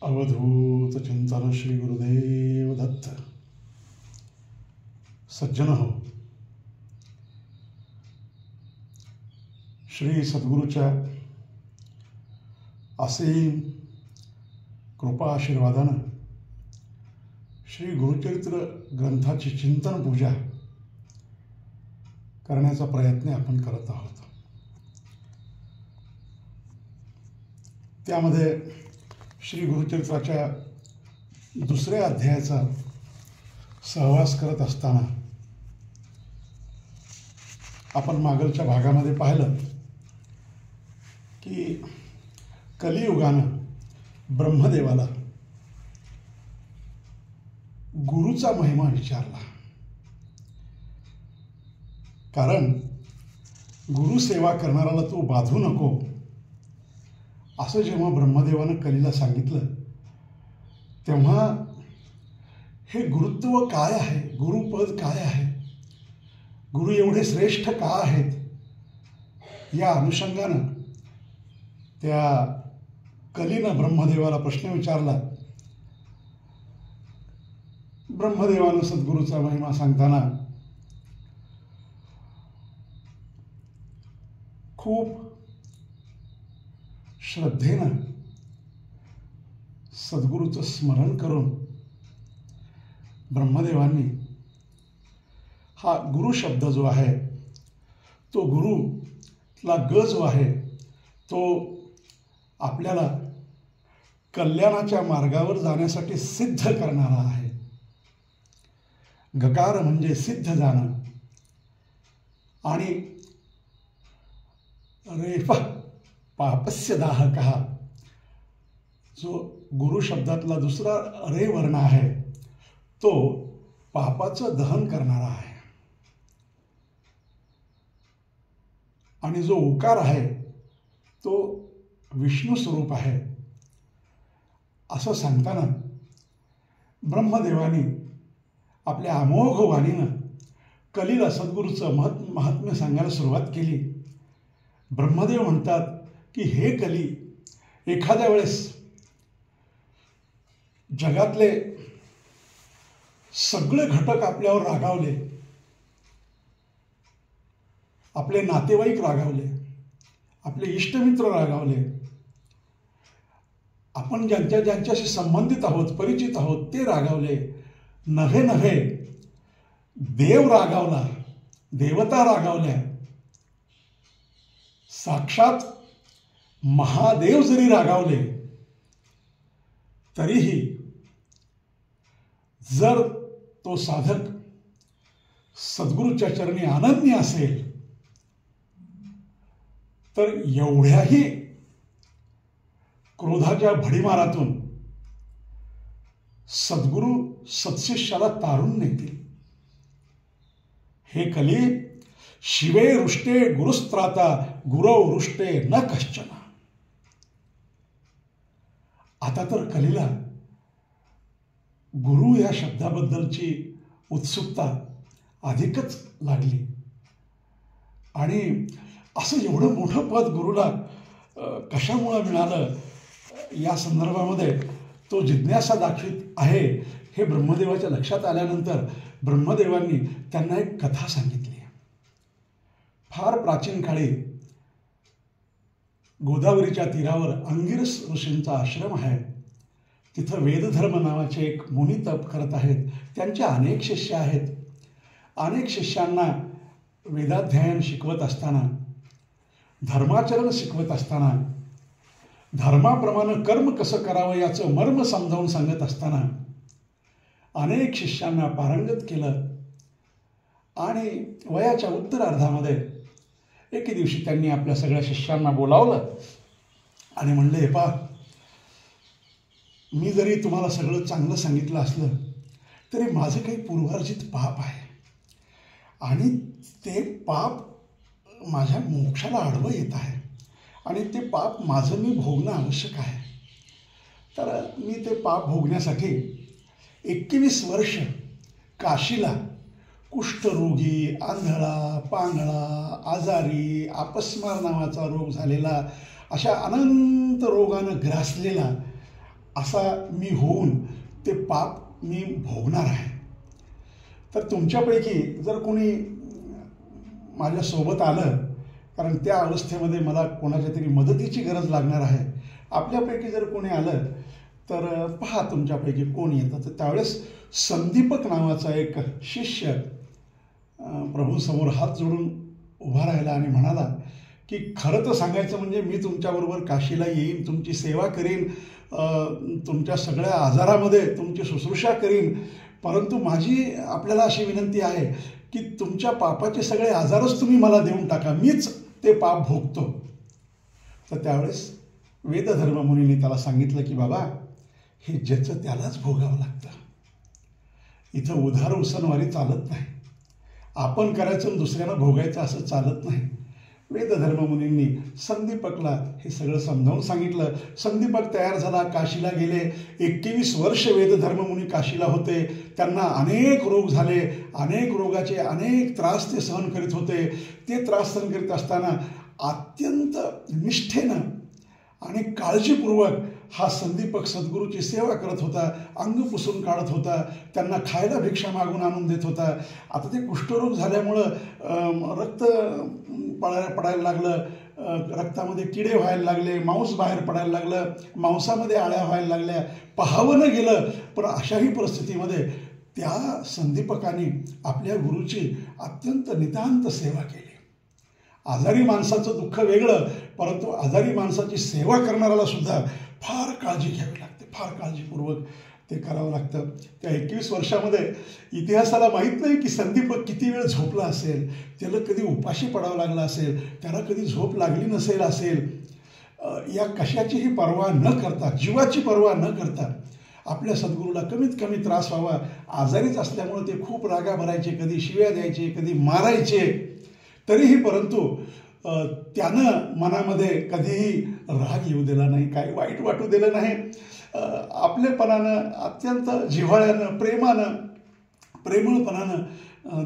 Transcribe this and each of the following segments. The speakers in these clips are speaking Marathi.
अवधूत चिंतन श्री गुरुदेव दत्त. सज्जन हो, श्री सद्गुरूच्या असीम कृपा आशीर्वादानं श्री गुरुचरित्र ग्रंथाची चिंतन पूजा करण्याचा प्रयत्न आपण करत आहोत. त्यामध्ये श्री गुरुचरित्राच्या दुसऱ्या अध्यायाचा सहवास करत असताना आपण मागलच्या भागामध्ये पाहिलं की कलियुगानं ब्रह्मदेवाला गुरुचा महिमा विचारला. कारण गुरुसेवा करणाऱ्याला तू बाधू नको असं जेव्हा ब्रह्मदेवानं कलीला सांगितलं तेव्हा हे गुरुत्व काय आहे, गुरुपद काय आहे, गुरु एवढे श्रेष्ठ का आहेत, या अनुषंगानं त्या कलीनं ब्रह्मदेवाला प्रश्न विचारला. ब्रह्मदेवानं सद्गुरूचा महिमा सांगताना खूप श्रद्धेनं सद्गुरूचं स्मरण करून ब्रह्मदेवांनी हा गुरु शब्द जो आहे तो गुरुला ग जो आहे तो आपल्याला कल्याणाच्या मार्गावर जाण्यासाठी सिद्ध करणारा आहे. गकार म्हणजे सिद्ध जाणं आणि रेफा पापस्य दाहकः जो गुरु शब्दातला दुसरा रे वर्ण आहे तो पापाचं दहन करणारा आहे. आणि जो उकार आहे तो विष्णू स्वरूप आहे. असं सांगताना ब्रह्मदेवानी आपल्या अमोघ वाणीनं कलीला सद्गुरूचं महात्म्य सांगायला सुरुवात केली. ब्रह्मदेव म्हणतात की हे कली, एखाद्या वेळेस जगातले सगळे घटक आपल्यावर रागावले, आपले नातेवाईक रागावले, आपले इष्टमित्र रागावले, आपण ज्यांच्याशी संबंधित आहोत, परिचित आहोत ते रागावले, नव्हे देव रागावला, देवता रागावल्या, साक्षात महादेव जरी रागावले तरीही जर तो साधक सद्गुरूच्या चरणी अनन्य असेल तर एवढ्याही क्रोधाच्या भडीमारातून सद्गुरू सत्शिष्याला तारून नेतील. हे कली, शिवे रुष्टे गुरुस्त्राता गुरौ रुष्टे न कश्चन. आता तर कलीला गुरु या शब्दाबद्दलची उत्सुकता अधिकच लागली आणि असं एवढं मोठं पद गुरुला कशामुळं मिळालं या संदर्भामध्ये तो जिज्ञासा दाखवित आहे. हे ब्रह्मदेवाच्या लक्षात आल्यानंतर ब्रह्मदेवांनी त्यांना एक कथा सांगितली. फार प्राचीन काळी गोदावरीच्या तीरावर अंगिरस ऋषींचा आश्रम आहे. तिथं वेदधर्म नावाचे एक मुनी तप करत आहेत. त्यांचे अनेक शिष्य आहेत. अनेक शिष्यांना वेदाध्ययन शिकवत असताना, धर्माचरण शिकवत असताना, धर्माप्रमाणे कर्म कसं करावं याचं मर्म समजावून सांगत असताना अनेक शिष्यांना पारंगत केलं. आणि वयाच्या उत्तरार्धामध्ये एके दिवशी त्यांनी आपल्या सगळ्या शिष्यांना बोलावलं आणि म्हणले, हे पहा, मी जरी तुम्हाला सगळं चांगलं सांगितलं असलं तरी माझं काही पूर्वार्जित पाप आहे आणि ते पाप माझ्या मोक्षाला आडवं येत आहे आणि ते पाप माझं मी भोगणं आवश्यक आहे. तर मी ते पाप भोगण्यासाठी 21 वर्ष काशीला कुष्ठरोगी, आंधळा, पांगळा, आजारी, अपस्मार नावाचा रोग झालेला, अशा अनंत रोगानं ग्रासलेला असा मी होऊन ते पाप मी भोगणार आहे. तर तुमच्यापैकी जर कोणी माझ्यासोबत आलं, कारण त्या अवस्थेमध्ये मला कोणाच्या तरी मदतीची गरज लागणार आहे, आपल्यापैकी जर कोणी आलं तर पहा तुमच्यापैकी कोण येतं. तर त्यावेळेस संदीपक नावाचा एक शिष्य प्रभूसमोर हात जोडून उभा राहिला आणि म्हणाला की खरं तर सांगायचं म्हणजे मी तुमच्याबरोबर काशीला येईन, तुमची सेवा करीन, तुमच्या सगळ्या आजारामध्ये तुमची शुश्रूषा करीन, परंतु माझी आपल्याला अशी विनंती आहे की तुमच्या पापाचे सगळे आजारच तुम्ही मला देऊन टाका, मीच ते पाप भोगतो. तर त्यावेळेस वेदधर्ममुनींनी त्याला सांगितलं की बाबा, हे ज्याचं त्यालाच भोगावं लागतं. इथं उधार उसनवारी चालत नाही. आपण करायचं आणि दुसऱ्याला भोगायचं असं चालत नाही. वेदधर्ममुनींनी संदीपकला हे सगळं समजावून सांगितलं. संदीपक तयार झाला, काशीला गेले. 21 वर्ष वेदधर्ममुनी काशीला होते. त्यांना अनेक रोग झाले, अनेक रोगाचे अनेक त्रास ते सहन करीत होते. ते त्रास सहन करीत असताना अत्यंत निष्ठेनं आणि काळजीपूर्वक हा संदीपक सद्गुरूची सेवा करत होता, अंग पुसून काढत होता, त्यांना खायला भिक्षा मागून आणून देत होता. आता ते कुष्ठरोग झाल्यामुळं रक्त पडायला लागलं, रक्तामध्ये किडे व्हायला लागले, मांस बाहेर पडायला लागलं, मांसामध्ये आळ्या व्हायला लागल्या, पाहावं न गेलं. पण अशाही परिस्थितीमध्ये त्या संदीपकाने आपल्या गुरुची अत्यंत नितांत सेवा केली. आजारी माणसाचं दुःख वेगळं, परंतु आजारी माणसाची सेवा करणाऱ्याला सुद्धा फार काळजी घ्यावी लागते, फार काळजीपूर्वक ते करावं लागतं. त्या 21 वर्षामध्ये इतिहासाला माहीत नाही की संदीपक किती वेळ झोपला असेल, त्याला कधी उपाशी पडावं लागलं असेल, त्याला कधी झोप लागली नसेल असेल. या कशाचीही पर्वा न करता, जीवाची पर्वा न करता आपल्या सद्गुरूला कमीत कमी त्रास व्हावा, आजारीच असल्यामुळे ते खूप रागा भरायचे, कधी शिव्या द्यायचे, कधी मारायचे, तरीही परंतु त्यानं मनामध्ये कधीही राग येऊ दिला नाही, काही वाईट वाटू दिलं नाही. आपलेपणानं, अत्यंत जिव्हाळ्यानं, प्रेमळपणानं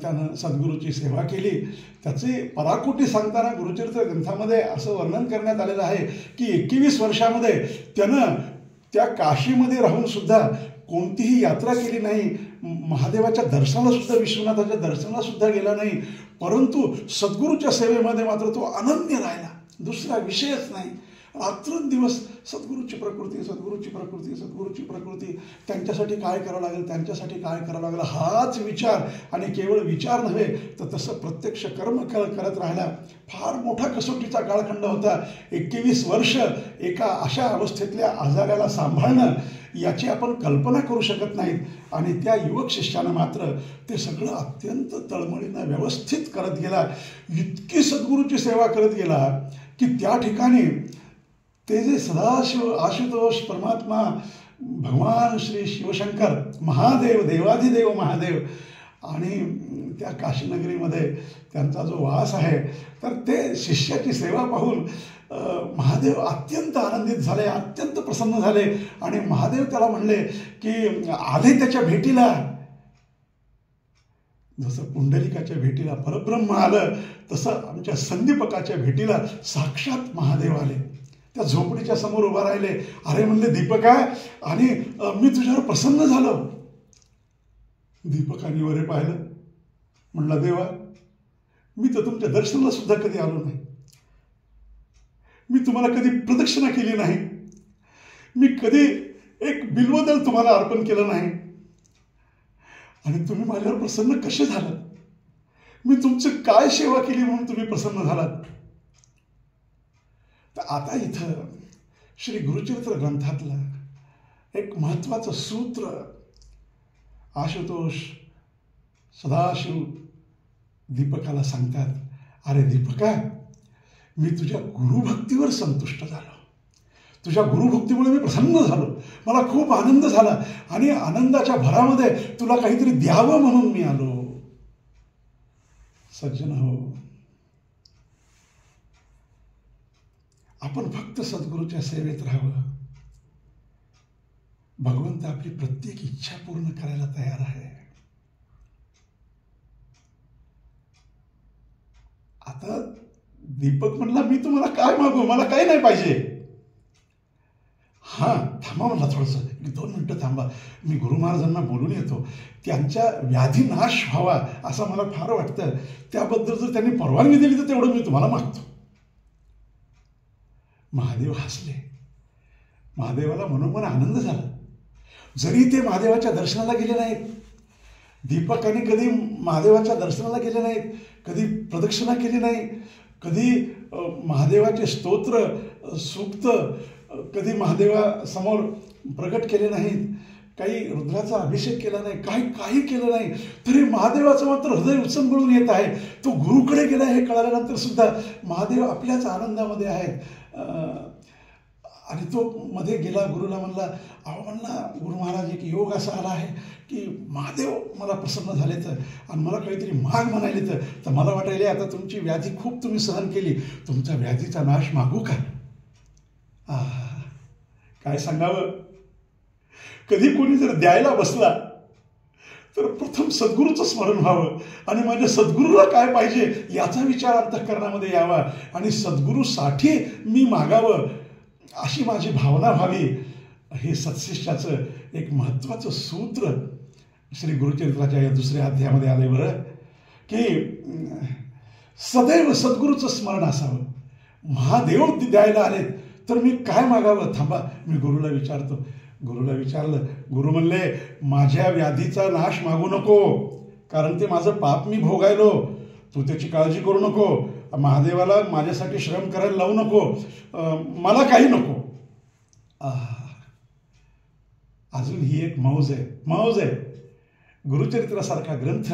त्यानं सद्गुरूची सेवा केली. त्याचे पराकोटी सांगताना गुरुचरित्र ग्रंथामध्ये असं वर्णन करण्यात आलेलं आहे की 21 वर्षामध्ये त्यानं त्या काशीमध्ये राहून सुद्धा कोणतीही यात्रा केली नाही, महादेवाच्या दर्शनाला सुद्धा, विश्वनाथाच्या दर्शनाला सुद्धा गेला नाही, परंतु सद्गुरूच्या सेवेमध्ये मात्र तो अनन्य राहिला. दुसरा विषयच नाही. रात्रंदिवस सद्गुरूची प्रकृती, सद्गुरूची प्रकृती, सद्गुरूची प्रकृती, त्यांच्यासाठी काय करावं लागेल, त्यांच्यासाठी काय करावं लागेल, हाच विचार. आणि केवळ विचार नव्हे तर तसं प्रत्यक्ष कर्म करत राहिला. फार मोठा कसोटीचा काळखंड होता. 21 वर्ष एका अशा अवस्थेतल्या आजाराला सांभाळणं, याची आपण कल्पना करू शकत नाहीत. आणि त्या युवक शिष्यानं मात्र ते सगळं अत्यंत तळमळीनं व्यवस्थित करत गेला. इतकी सद्गुरूची सेवा करत गेला की त्या ठिकाणी ते जे सदाशिव, आशुतोष, परमात्मा, भगवान श्री शिवशंकर, महादेव, देवाधिदेव महादेव आणि त्या काशीनगरीमध्ये त्यांचा जो वास आहे, तर ते शिष्याची सेवा पाहून महादेव अत्यंत आनंदित झाले, अत्यंत प्रसन्न झाले. आणि महादेव त्याला म्हणले की आले त्याच्या भेटीला. जसं पुंडलिकाच्या भेटीला परब्रह्म आलं, तसं आमच्या संदीपकाच्या भेटीला साक्षात महादेव आले. त्या झोपडीच्या समोर उभा राहिले. अरे म्हणले दीपका, आणि मी तुझ्यावर प्रसन्न झालो. दीपकाने वरे पाहिलं, म्हणला देवा, मी तर तुमच्या दर्शनाला सुद्धा कधी आलो नाही, मी तुम्हाला कधी प्रदक्षिणा केली नाही, मी कधी एक बिल्वदल तुम्हाला अर्पण केलं नाही, आणि तुम्ही माझ्यावर प्रसन्न कसे झालात? मी तुमची काय सेवा केली म्हणून तुम्ही प्रसन्न झालात? तर आता इथं श्री गुरुचरित्र ग्रंथातलं एक महत्त्वाचं सूत्र आशुतोष, सदाशिव दीपकाला सांगतात. अरे दीपका, मी तुझ्या गुरुभक्तीवर संतुष्ट झालो, तुझ्या गुरुभक्तीमुळे मी प्रसन्न झालो, मला खूप आनंद झाला, आणि आनंदाच्या भरामध्ये तुला काहीतरी द्यावं म्हणून मी आलो. सज्जन हो, आपण फक्त सद्गुरूच्या सेवेत राहावं. भगवंत आपली प्रत्येक इच्छा पूर्ण करायला तयार आहे. आता दीपक म्हणला, मी तुम्हाला काय मागू, मला काही नाही पाहिजे. हां थांबा म्हणला थोडंसं, एक 2 मिनटं थांबा, मी गुरु महाराजांना बोलून येतो, त्यांच्या व्याधी नाश व्हावा असं मला फार वाटतं, त्याबद्दल जर त्यांनी परवानगी दिली तर तेवढं मी तुम्हाला मागतो. महादेव हसले. महादेवाला मनोमन आनंद झाला. जरी ते महादेवाच्या दर्शनाला गेले नाहीत, दीपकांनी कधी महादेवाच्या दर्शनाला गेले नाहीत, कधी प्रदक्षिणा केली नाही, कधी महादेवाचे स्तोत्र सूक्त कधी महादेवासमोर प्रकट केले नाहीत, काही रुद्राचा अभिषेक केला नाही, काही केलं नाही, तरी महादेवाचं मात्र हृदय उचंबळून येत आहे. तो गुरुकडे गेला हे कळाल्यानंतर सुद्धा महादेव आपल्याच आनंदामध्ये आहेत. आणि तो मध्ये गेला, गुरुला म्हणला, अहो म्हणला गुरु महाराज एक योग असा आला आहे की महादेव मला प्रसन्न झाले तर, आणि मला काहीतरी माग म्हणाले तर मला वाटायले आता तुमची व्याधी खूप तुम्ही सहन केली, तुमच्या व्याधीचा नाश मागू का? काय सांगावं. कधी कोणी जर द्यायला बसला तर प्रथम सद्गुरूचं स्मरण व्हावं आणि माझ्या सद्गुरूला काय पाहिजे याचा विचार अंतःकरणामध्ये यावा आणि सद्गुरूसाठी मी मागावं अशी माझी भावना व्हावी. हे सत्शिष्याचं एक महत्त्वाचं सूत्र श्री गुरुचरित्राच्या या 2ऱ्या अध्यायामध्ये आलंय बरं, की सदैव सद्गुरूचं स्मरण असावं. महादेव द्यायला आलेत तर मी काय मागावं, थांबा मी गुरुला विचारतो. गुरुला विचारलं, गुरु म्हणले माझ्या व्याधीचा नाश मागू नको, कारण ते माझं पाप मी भोगायलो, तू त्याची काळजी करू नको, महादेवाला माझ्यासाठी श्रम करायला लावू नको, मला काही नको. अजून ही एक मौज आहे. गुरुचरित्रासारखा ग्रंथ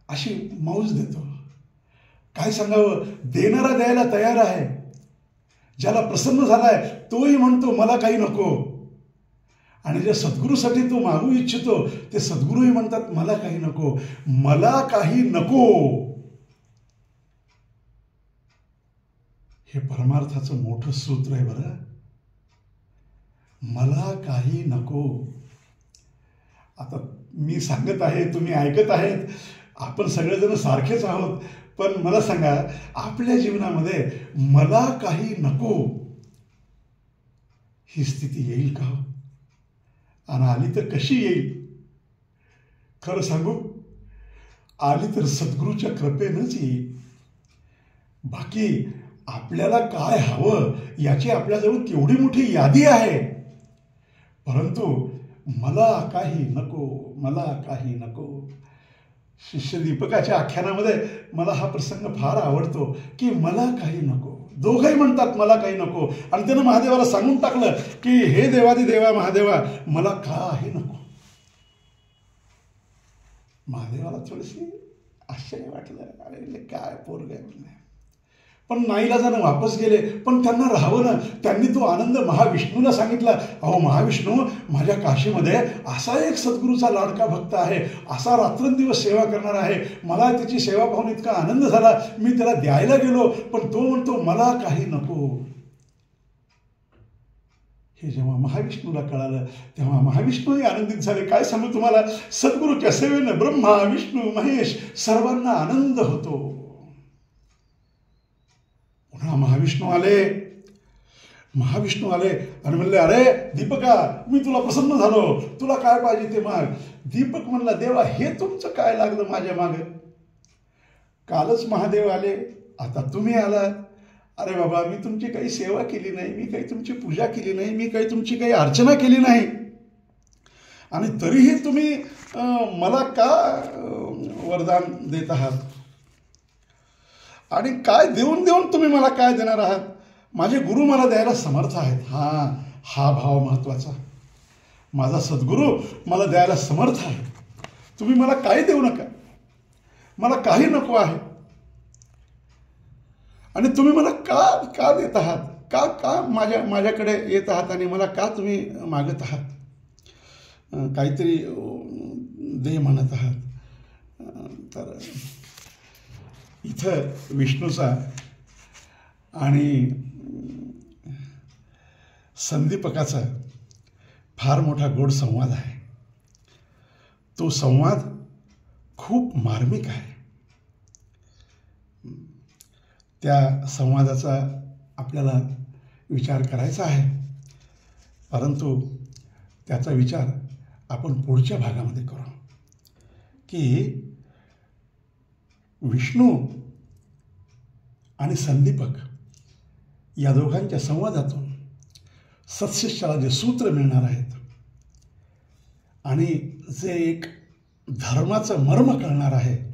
अशी मौज देतो. काय सांगावं, देणारा द्यायला तयार आहे, ज्याला प्रसन्न झालाय तोही म्हणतो मला काही नको, आणि ज्या सद्गुरूसाठी तो मागू इच्छितो ते सद्गुरूही म्हणतात मला काही नको, मला काही नको. हे परमार्थाचं मोठं सूत्र आहे बरं. मला काही नको. आता मी सांगत आहे, तुम्ही ऐकत आहेत, आपण सगळेजण सारखेच आहोत, पण मला सांगा आपल्या जीवनामध्ये मला काही नको ही स्थिती येईल का? आणि आली तर कशी येईल? खरं सांगू, आली तर सद्गुरूच्या कृपेनंच येईल. बाकी आपल्याला काय हवं याची आपल्याजवळ केवढी मोठी यादी आहे, परंतु मला काही नको, मला काही नको. शिष्य दीपकाच्या आख्यानामध्ये मला हा प्रसंग फार आवडतो की मला काही नको. दोघंही म्हणतात मला काही नको, आणि त्यानं महादेवाला सांगून टाकलं की हे देवादिदेवा महादेवा मला काही नको. महादेवाला थोडीशी आश्चर्य वाटलं, अरे काय पोरग आहे म्हणले. पण नाईलाजानं वापस गेले, पण त्यांना राहावं ना. त्यांनी तो आनंद महाविष्णूला सांगितला. अहो महाविष्णू, माझ्या काशीमध्ये असा एक सद्गुरूचा लाडका भक्त आहे, असा रात्रंदिवस सेवा करणार आहे, मला त्याची सेवा पाहून इतका आनंद झाला, मी त्याला द्यायला गेलो पण तो म्हणतो मला काही नको. हे जेव्हा महाविष्णूला कळालं तेव्हा महाविष्णूही आनंदित झाले. काय सांगू तुम्हाला, सद्गुरूच्या सेवेनं ब्रह्मा विष्णू महेश सर्वांना आनंद होतो. पुन्हा महाविष्णू आले आणि म्हणले, अरे दीपका, मी तुला प्रसन्न झालो, तुला काय पाहिजे ते माग. दीपक म्हणला, देवा हे तुमचं काय लागलं माझ्या माग? कालच महादेव आले, आता तुम्ही आलात. अरे बाबा, मी तुमची काही सेवा केली नाही, मी काही तुमची पूजा केली नाही, मी काही तुमची काही अर्चना केली नाही, आणि तरीही तुम्ही मला का वरदान देत आहात? आणि काय देऊन देऊन तुम्ही मला काय देणार आहात? माझे गुरु मला द्यायला समर्थ आहेत. हा भाव महत्वाचा. माझा सद्गुरू मला द्यायला समर्थ आहे. तुम्ही मला काही देऊ नका, मला काही नको आहे. आणि तुम्ही मला का देत आहात? का माझ्याकडे येत आहात आणि मला का तुम्ही मागत आहात? काहीतरी दे म्हणत आहात. तर इथं विष्णूचा आणि संदीपकाचा फार मोठा गोड संवाद आहे. तो संवाद खूप मार्मिक आहे. त्या संवादाचा आपल्याला विचार करायचा आहे. परंतु त्याचा विचार आपण पुढच्या भागामध्ये करू की विष्णू आणि संदीपक या दोघांच्या संवादातून सत्शिष्याला जे सूत्र मिळणार आहेत आणि जे एक धर्माचं मर्म कळणार आहे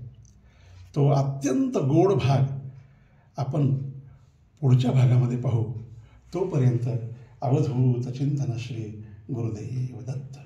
तो अत्यंत गोड भाग आपण पुढच्या भागामध्ये पाहू. तोपर्यंत अवधूत चिंतन श्री गुरुदेव दत्त.